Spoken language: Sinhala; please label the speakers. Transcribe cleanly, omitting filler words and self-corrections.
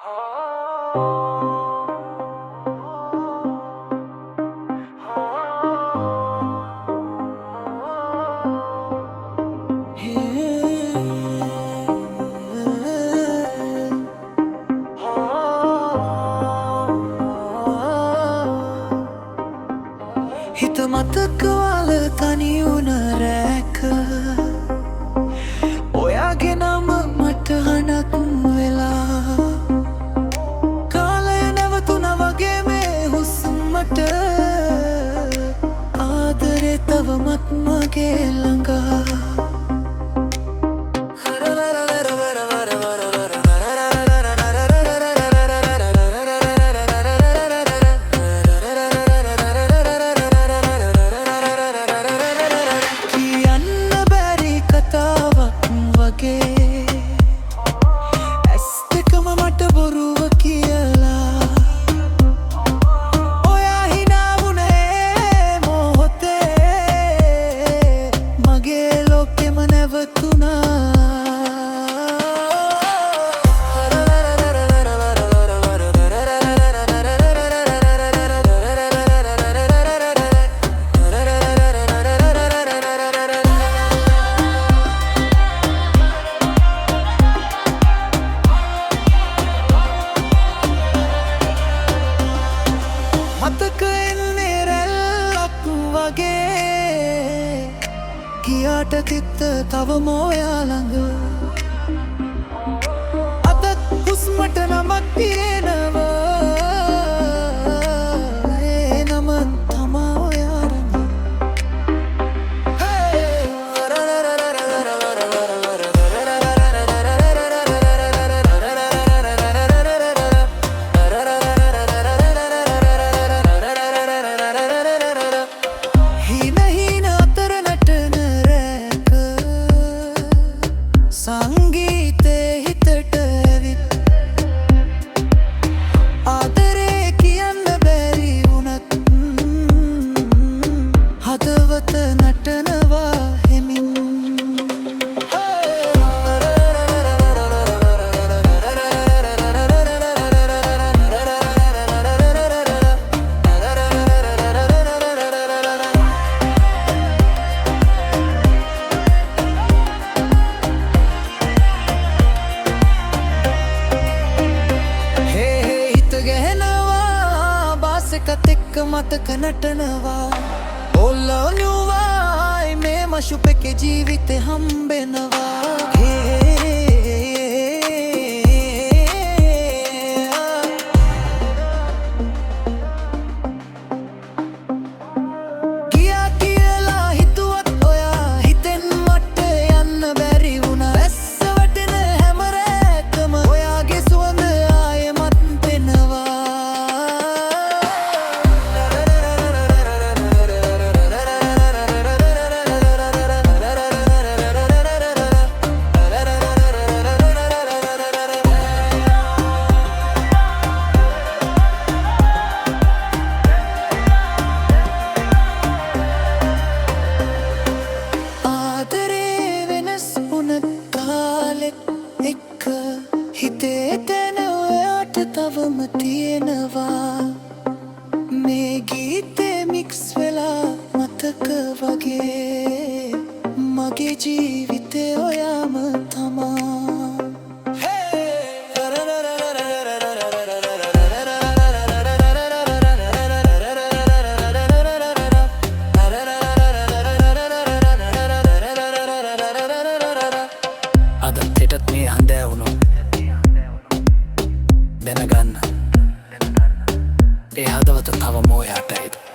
Speaker 1: හිත මතකවල තනිවුණ රැක ඔයාගේ නම මට හඬක් වෙලා කාලය නැවතුණ වගේ මේ හුස්මට ආදරේ තවමත් මගේ ළඟා ගියාට තිත්ත තවම ඔයා ළඟ අදත් හුස්මට නමක් තියෙනවා ඒ නම තමා ඔයා සංගීතේ හිතට ඇවිත් ආදරේ කියන්න බැරි වුණත් හදවත නටනවා හෙමින් එකත් එක්ක මතක නටනවා ඔල්ලනුවායි මේ මශුපෙකේ ජීවිතේ හම්බෙනවා ගියා කියලා හිතුවත් ඔයා හිතෙන් මට යන්න බැරි වුණා වැස්ස වටින හැම රැකම ඔයාගේ සුවඳ ආයෙමත් පෙනවා හිතේ තැන ඔයාට තවම තියෙනවා මේ ගීතේ මික්ස් වෙලා මතක වගේ මගේ ජීවිතේ ඔයාම තමා අදත් හෙටත් මේ හඳෑවුණු දැනගන්න ඒ හදවත තවම ඔයාටයිද